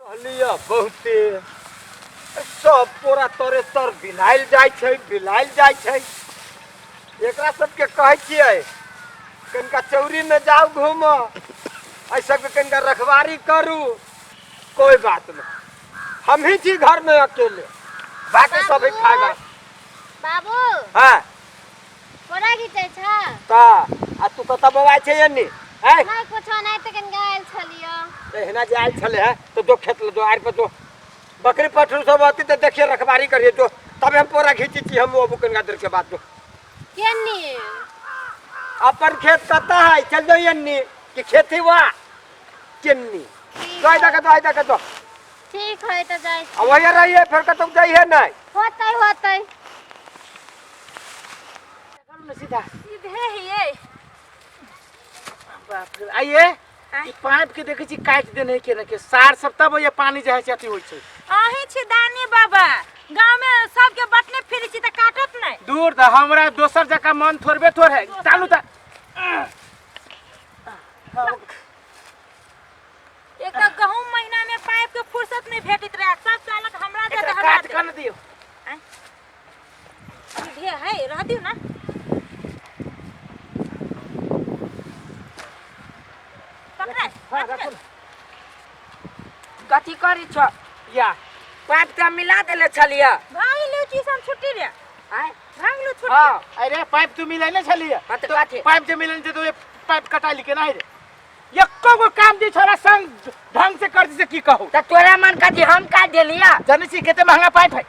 रहलिया बहुते सब पूरा तोरे तर बिलाइल जाय छै एकरा सबके कहै छियै कनिका चौरी में जाओ घूम ऐ सबके कनिका रखवारी करू। कोई बात नहीं, हम ही छी घर में अकेले, बाकी सब ही खाएगा। बाबू हां कोना घिचै छ ता आ तू कत बवाय छै यन्नी है नहीं कुछ नहीं त कन गायल छलियो एहना जे आइल छले है तो दो खेत ले दो आर पे दो बकरी पठरू सब आती तो देखिए रखवारी करिए तो तब हम पूरा घिची छी हम वो कनिका देर के बाद दो केन्नी अपन खेत कता है चल दो यन्नी कि खेती वा केन्नी जाय दा दो ठीक है तो जाय अब वही रहिए फिर कतौ जाइए नहीं होतै सीधा सीधे ही ये बाप रे आइए ई पाइप के देखे छी काट देने के रखे सार सब तब ये पानी जे है से अथी होय छै आही छी दानी बाबा गांव में सब के बटने फिरी छी त काटत नहीं दूर द हमरा दोसर जका मन थोड़बे थोड़ है चालू त एक तो गहूं महीना में पाइप के फुर्सत नहीं भेटित रहे सब चालक हमरा दे हमरा काट कर दियो सीधे है रह दियो ना कथी करी छ या पाइप त मिला देले छलिया भाई ले ट्यूशन छुट्टी रे आय भाग लो छुट्टी हां अरे पाइप तू मिले ने छलिए हां त कथी पाइप जे मिले ने तो ये पाइप कटा ली के नहीं रे एको गो काम दी छोरा संग ढंग से कर दी से की कहू त तोरा मन कथी हम काट देलिया जाने छी केते महंगा पाइप है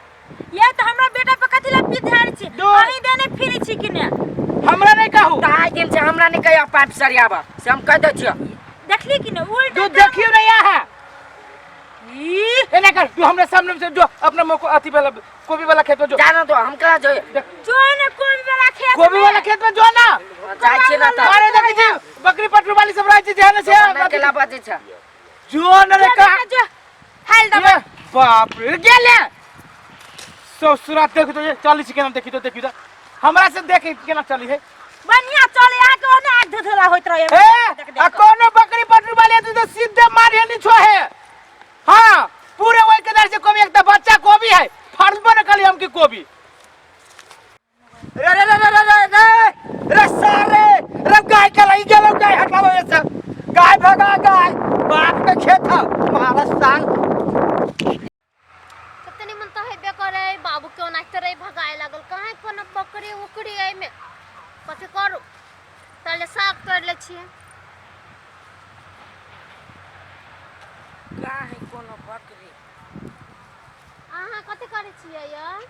ये तो हमरा बेटा पे कथी ला पिधार छी दो। आही देने फिरी छी कि ने हमरा नहीं कहू त आइ दिन से हमरा नहीं कहिया पाइप सरियाबा से हम कह दे छियो देखली कि ने उल्टा तू देखियो नहीं है ई एने कर तू हमरा सामने से जो अपना मको अथी वाला कोबी वाला खेत में जो जानो तो हम कहा जो जो ने कोई वाला खेत कोबी वाला खेत में जो ना जाय छी ना त अरे देखी छी बकरी पटरू वाली सब रहै छी जेहन से ना केला बाजे छ जो न रे का जो हाल दबा बाप रे गेले ससुरा देख तो चली छी केना देखी तो हमरा से देख केना चली है बढ़िया चले आ के ओने आज धधरा होइत रहे ए आ कोनो बकरी पटरू वाले तो सीधे मारे नहीं छो है हां पूरे वही के दर से कोबी एक बच्चा कोबी है फरबो न कली हम की कोबी रे रे रे रे रे रे रे सारे रे गाय के लई गेलो गाय हटाओ ये सब गाय भगा गाय बाप के खेत है महाराज सांग कतनी मन तो हेबे करे बाबू क्यों नाचते रहे भगाए लागल काहे कोनो बकरी उकड़ी आई में कथी करू तले साफ कर ले छिए का है कोनो बकरी आहा कथी करे छिए यार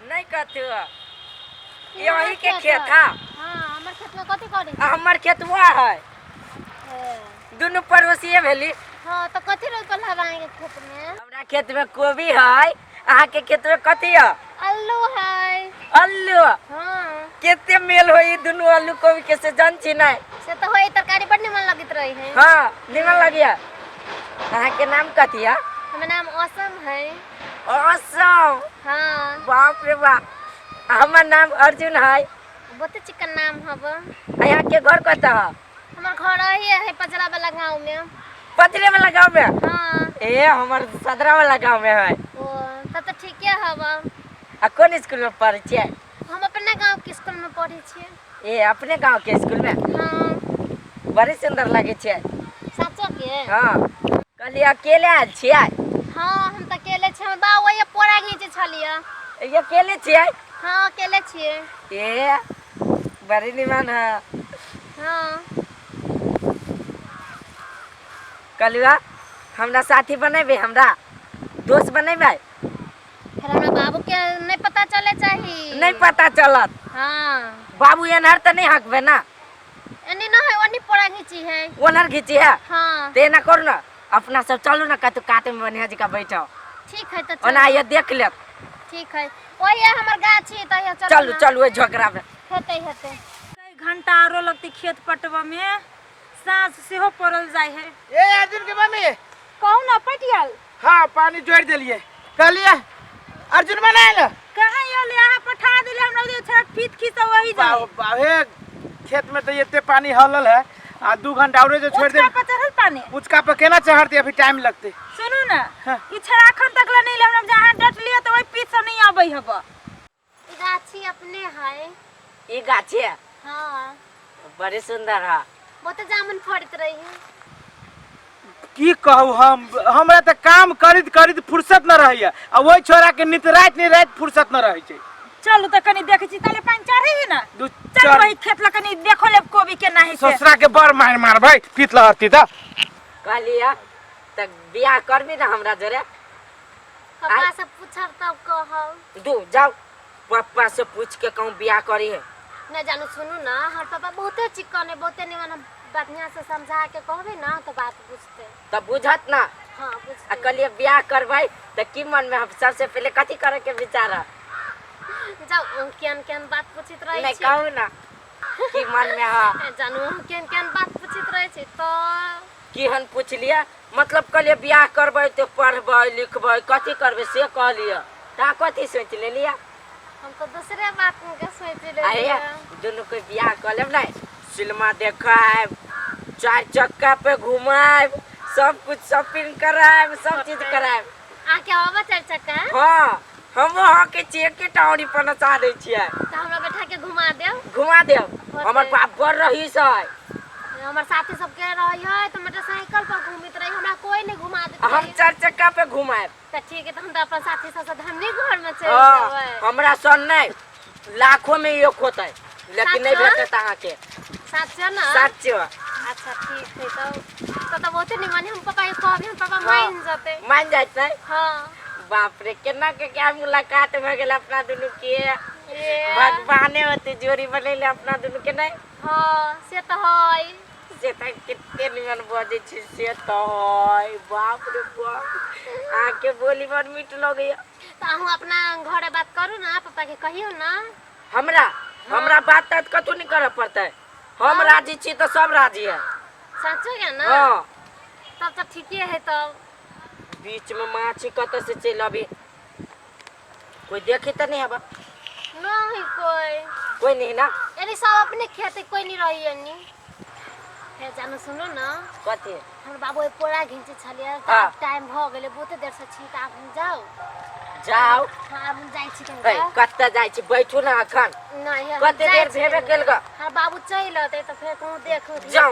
नहीं कहते यही के खेत है हां हमर खेत में कथी करे हमर खेतवा है दोनों पड़ोसिए भेली हां तो कथी रोपल हवाएंगे खेत में हमरा खेत में कोबी है अहाँ के खेत में कथी है आलू है अल्लू हां केते मेल होई दोनों आलू कोबी के से जान छी नहीं से तो होई तरकारी बड़ निमन लगित रही है हां निमन लगिया अहाँ के नाम कथी है हमर नाम असम है असम हां बाप रे बाप हमर नाम अर्जुन है बहुत चिकन नाम हब यहाँ के घर कता है हमर घर है पचरा वाला गांव में पचरे वाला गांव में हां ए हमर सदरा वाला गांव में है ओ तब तो ठीक है हब आ कौन स्कूल में पढ़े छिए हम अपने गांव के स्कूल में पढ़े छिए ए अपने गांव के स्कूल में हां बड़ी सुंदर लगे छे सच के हां कल अकेले आयल छिए हां हम त अकेले छी बा ओए पोरा घीचे छलिया ये अकेले छिए हां अकेले छिए ए बड़ी निमन है हां कलुआ हमरा साथी बनेबे हमरा दोस्त बनेबे फिर हमरा बाबू के नहीं पता चले चाहिए नहीं पता चलत हां बाबू एनहर त नहीं हकबे ना एनी ना है ओनी पोरा घीची है ओनहर घीची है हां ते ना करू ना अपना सब चलू ना कतु काटे में बनिया जी का बैठो ठीक है तो ओना ये देख ले ठीक है ओए हमर गाछी त ये चलू चलू ए झोकरा में हेते हेते कई घंटा आरो लगती खेत पटवा में सांस सेहो पड़ल जाय है ए अर्जुन के मम्मी कहू ना पटियाल हां पानी जोड़ देलिए कहलिए अर्जुन बनाएला कहां ये यहाँ पठा दिले हमरा उधर छड़ फीत खीस वही जा बाहे खेत में तो इतने पानी हलल है आ 2 घंटा और जो छोड़ दे उचका पर चढ़ल पानी उचका पे केना चढ़ते अभी टाइम लगते। सुनू ना हाँ। ई छराखन तक ला नहीं ले हम जहां डट लिया तो वही पीछ से नहीं आबै हब। गाछी अपने है। ये गाछी है हाँ बड़ी सुंदर है। बहुत जामुन फड़त रही है। की कहू हमरा त काम करित करित फुर्सत न रहैया आ वही छोरा के नित रात फुर्सत न रहै छै। चलू त कनी देखै छी तले पानी चढ़ी है ना। दू चल चार वही खेत ला कनी देखो ले कोबी के नाही से। ससुरा के बर मार भाई पीत लहती त कहलिया त बियाह करबी ना हमरा जरे। पापा से पूछब तब कहब। दू जाओ पापा से पूछ के कहूँ बियाह करी है। न जानू सुनू ना हर पापा बहुते चिकन है बहुते निमन बढ़िया से समझा के कहबे ना तो बात बुझते। तब बुझत ना हाँ आ बुझते। कहलिए बियाह करबै त की मन में हम सबसे पहले कथी करे के विचार है। जाओ केन केन बात पूछित रही नहीं छी। कहू ना की मन में है। जानू केन केन बात पूछित रही छी तो की हम पूछ लिया मतलब कहलिए बियाह करबै तो पढ़बै लिखबै कथी करबै से कहलिए ता कथी सोच ले लिया। हम तो दूसरे बात के सोच ले आया दोनों को बियाह कर लेब ना सिनेमा देखाब 4 चक्का पे घुमाब सब कुछ शॉपिंग कराब सब चीज कराब। आके आवा 4 चक्का हाँ हम वहाँ के चेक टाउरी पर नचा दै छियै तो हमरा बैठा के घुमा देव। घुमा देब हमर बाप बड़ रही है हमर साथी सब के रही है तो मोटरसाइकिल पर घूमित रही हमरा कोई नहीं घुमा देत। हम 4 चक्का पे घुमाब। तो ठीक है तो हम तो अपन साथी सब धनी घर में चल हाँ जेबै। हमरा सन नहीं लाखों में एक होता है लेकिन नहीं भेटत अहाँ के साथ ना। सच अच्छा ठीक है तो बहुते निमन हम पापा के कहबे हम पापा मान जते। मान जात नहीं। हाँ बाप रे केना के क्या मुलाकात भ गेल अपना दुनू के। ये भगवाने होते जोड़ी बनैले अपना दुनू के नहीं। हाँ से तो है। से त कितने निमन बजे छी से तो है बाप रे बाप आके बोली बड़ मीठ लगे। तो अहू अपना घरे बात करू ना पापा के कहियो ना। हमरा बात तात कतू नहीं करे पड़ता है। हम राजी छी तो सब राजी है। सचो क्या ना। हाँ तब तो ठीक है तब। बीच में माछी कत से चल अभी कोई देखे तो नहीं हबा। नहीं कोई नहीं ना यदि सब अपने खेते कोई नहीं रही है फिर जानू सुनो ना कथी हमर बाबू पोरा घिंचे छलिए हाँ। टाइम भ गेले बहुते देर से छी त हम जाओ। जाओ हाँ हम जाई छी ए कनिका। कत्ता जाय छी बैठू ना अखन नहीं हम कते जाई देर छी भेबे कनिका। केल ग। हाँ बाबू चल अते तो फिर कहूं देखो जाऊ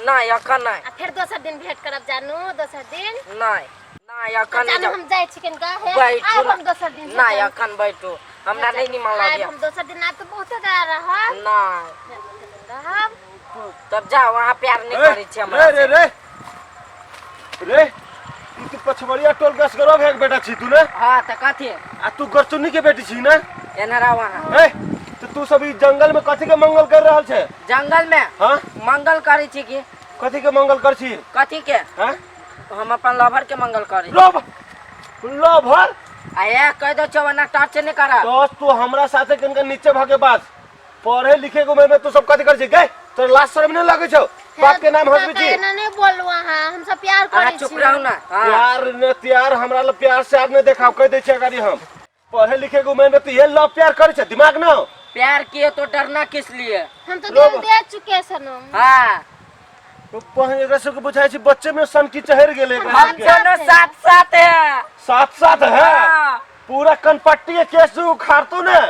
नहीं अखन नहीं आ फिर दोसर दिन भेंट करब जानू दोसर दिन। नहीं अखन नहीं जानू जाऊ हम जाई छी कनिका है बैठू आब ना हम दोसर दिन भेंट नहीं करब। अखन बैठू हमरा नहीं निमन आब लगे। हम दोसर दिन आ तो बहुते डर रहब नहीं रहब। तब जाओ वहाँ प्यार नहीं करी छी हमरा रे रे रे तू पछवरिया टोल गस गरब है बेटा छी तू ने। हां त कथी आ तू गरचुन्नी के बेटी छी ना। एनरा वहाँ ए तो तू सब ई जंगल में कथी के मंगल कर रहल छे। जंगल में हां मंगल करी छी की कथी के मंगल कर छी। कथी के हां हम अपन लवर के मंगल करी। लव लवर आया कह दो चवना टच नहीं करा। तो तू हमरा साथे कनका नीचे भागे बात पढ़े लिखे को में तू सब कथी कर छी गए तो लास्ट शर्म नहीं लागे छो बाप के नाम हंसबी छी। ना नहीं बोलू हां हम सब प्यार अरे करी छी। चुप रहो ना। हाँ। प्यार ने प्यार हमरा ल प्यार से आदमी देखाव कह दे छे गाड़ी हम पढ़े लिखे को में तू ये लव प्यार करे छे दिमाग ना। प्यार किए तो डरना किस लिए। हम तो दिल दे चुके सनम। हाँ तो पहले रसो को बुझाई छी बच्चे में सन की चहर गेले हम दोनों साथ साथ है। साथ साथ है हाँ। पूरा कनपट्टी के केस उखाड़तू ने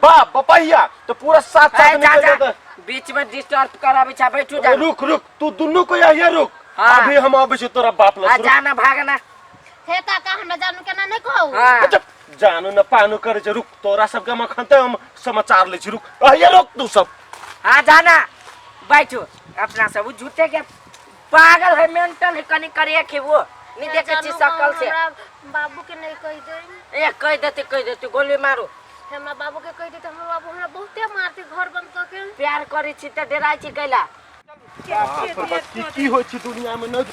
बाप बपैया तो पूरा साथ ए, साथ जा, निकल जा। जाता। बीच में डिस्टर्ब कराबे छा बैठू जा। रुक रुक तू दुन्नु को यही रुक। हाँ। अभी हम आबे छी तोरा बाप आ ल जाना भागना। हे काका हमरा जानू केना नहीं कहू। हाँ जानू न पानु करे छ रुक तोरा सब के हम खनते हम समाचार ले छी रुक ये रुक तू सब। हाँ जाना बैठो अपना सब झूठे के पागल है मेंटल है कनी करे के वो नहीं देखे छी शकल से। बाबू के नहीं कह दे। ए कह देते गोली मारो। हमरा बाबू के कह दे तो हमरा बाबू हमरा बहुते मारते घर बंद क के। प्यार करे छी त डराई छी कैला। की होय छी दुनिया में न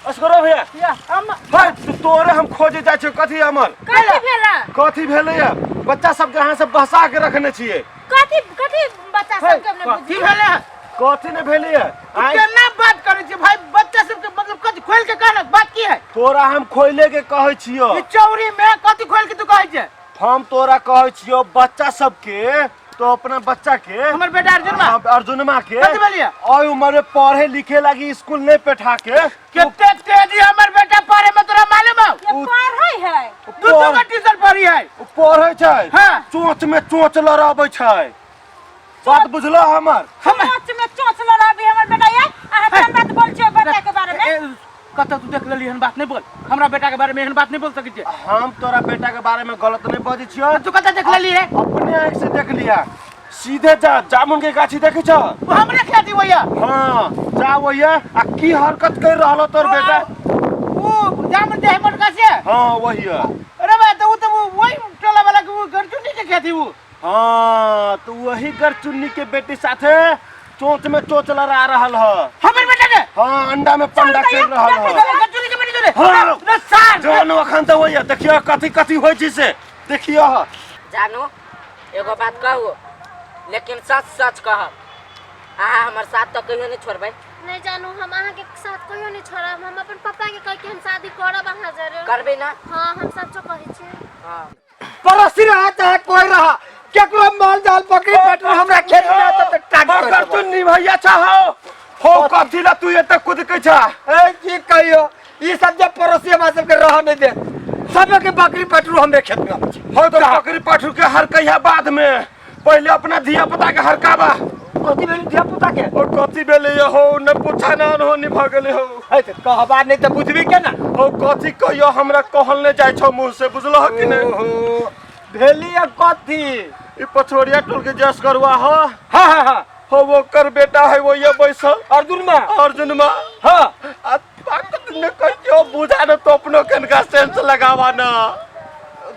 असगरो भैया हम हाय तोरे हम खोजे जाय छी कथी हमर कथी भेला कथी भेले या बच्चा सब के हां से बसा के रखने छिए। कथी कथी बच्चा सब के हमने कथी भेले कथी ने भेले या केना बात करे छी भाई बच्चा सब के मतलब कथी खोल के कहना बात की है। तोरा हम खोले के कहै छियो ई चौरी में कथी खोल के तू कहै छे। हम तोरा कहै छियो बच्चा सब के तो अपना बच्चा के हमर बेटा अर्जुन मा अर्जुनमा के कथी बोलिए और उम्र में पढ़े लिखे लगी स्कूल नहीं बैठा के कितने तेजी हमर बेटा पढ़े में तोरा मालूम है ये पढ़ै है तू तो का टीचर पढ़ी है पढ़े छै हाँ। चोंच में चोंच लड़ाबै छै बात बुझलो हमर चोंच में चोंच लड़ाबी हमर बेटा ये अहाँ कोन बात बोल छियो बेटा के बारे में कतौ तू देख लेली हन बात नहीं बोल हमरा बेटा के बारे में एहन बात नहीं बोल सकै छै हम तोरा बेटा के बारे में गलत नहीं बजै छियो तू कतौ देख लेली है अपने आँख से देख लिया सीधे जा जामुन के गाछी देखे छ वो हमरे खेती होया हाँ जा वहिया आ की हरकत कर रहलो तोर बेटा वो जामन दे हमर का से हाँ वहिया अरे बा तो वही टोला वाला के वो घर चुनी के खेती वो हाँ तो वही गरचुन्नी के बेटी साथे चोंच में चोंच लड़ा रहल ह हमर बेटा के हाँ अंडा में पंडा कर रहल ह घर चुनी के बेटी जोरे हाँ। न सार जवान अखन तो वही देखियो कथी कथी होय छै से देखियो जानू एगो बात कहू लेकिन सच सच कहब अहाँ हमर साथ तो कहियो नहीं छोड़बै नहीं जानू हम अहाँ के साथ कहियो नहीं छोड़ब हम अपन पापा के कह के हम शादी करब अहाँ जरूर करबै ना हाँ हम सच कहै छी हाँ पड़ोसी रहा चाहे कोई रहा केकरो माल जाल बकरी पटरो हमरा खेत में आता तो टाक कर गरचुन्नी भैया छ हो कथी ला तू एते कूद के छ ए की कहियो ई सब जब पड़ोसी हमरा सब के रह नहीं दे सब के बकरी पटरो हमरे खेत में आबै छै हो तो बकरी पठरू के हर कहिया बाद में पहले अपना धिया पुता के हरकाबा कथी भेल धिया पुता के और कथी भेले हो न पूछा ना हो नि भ गेले हो है त कहबा नहीं त बुझबी के ना हो कथी कहियो हमरा कहल ने जाय छ मुंह से बुझलो हो कि नहीं ओहो भेलिया कथी ई पछोड़िया टोल के जस करवा हो हां हां हां हो वो कर बेटा है वो ये बैसल अर्जुन में अर्जुन मा हां आ ताकत ने कहियो बुझा न तो अपनो कनका सेंस लगावा ना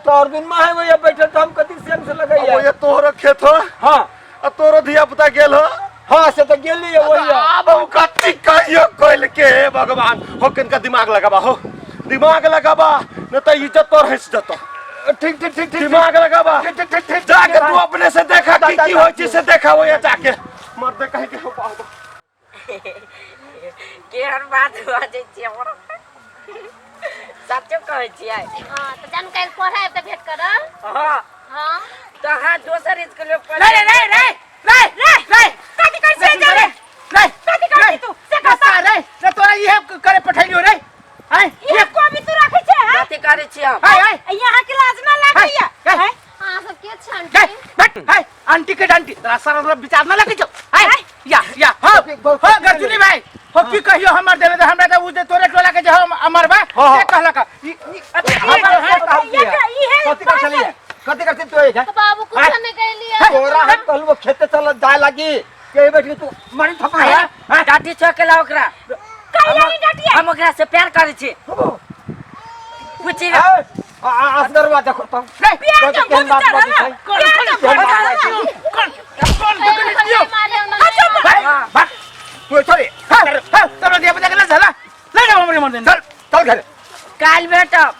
तो अर्जुन में है वो ये बैठे तो हम कथी सेम से वो लगाइए ये तोहरो खेत हो हां आ तोरो धिया पुता गेल हो हां से तो गेली है वही अब हम कथी कहियो कइल के भगवान हो कनका दिमाग लगावा हो दिमाग लगावा न तो इज्जत तोर हंस जतो ठीक ठीक ठीक ठीक दिमाग लगावा ठीक जाके तू अपने से देखा की होय छै से देखा वो ये जाके मर्दे कहे के हो बाबा केहन बात बाजै छी हमरा सच्चो कहै छियै हाँ तो जानू कल पढ़ाई तो भेंट करब हाँ हाँ तो हाँ दोसर स्कूल में पढ़ रे कथी कर से जा रे कथी कर तू से कसा रे रे तोरा इहे करे पठाइयो रे हैं ये को भी तू रखै छै हैं कथी करै छी हम हाय यहाँ के लाज ना लागैया हैं हाँ सब के हाय छंटी बैठ हाय आंटी के डांटी तोरा सारा विचार ना लगे छौ हाय या हो गरजुनी भाई हो की कहियो हमर देने दे हमरा त उ जे तोरे टोला के जे हम अमरबा से कहला का कथी करते तू है तो बाबू कुछ नहीं कह लिया तोरा हम कहलु वो खेते चल जाए लगी के बैठ के तू मारी थपा है डाटी चकेला ओकरा कहिया नहीं डटिया हम ओकरा से प्यार करै छी पूछी ना असगरवा देखो तो प्यार के भूल जा रहा भाग तू छोरे तोरा दिया बजा के ना झाला ले जाओ हमरे मन चल चल घर काल भेटब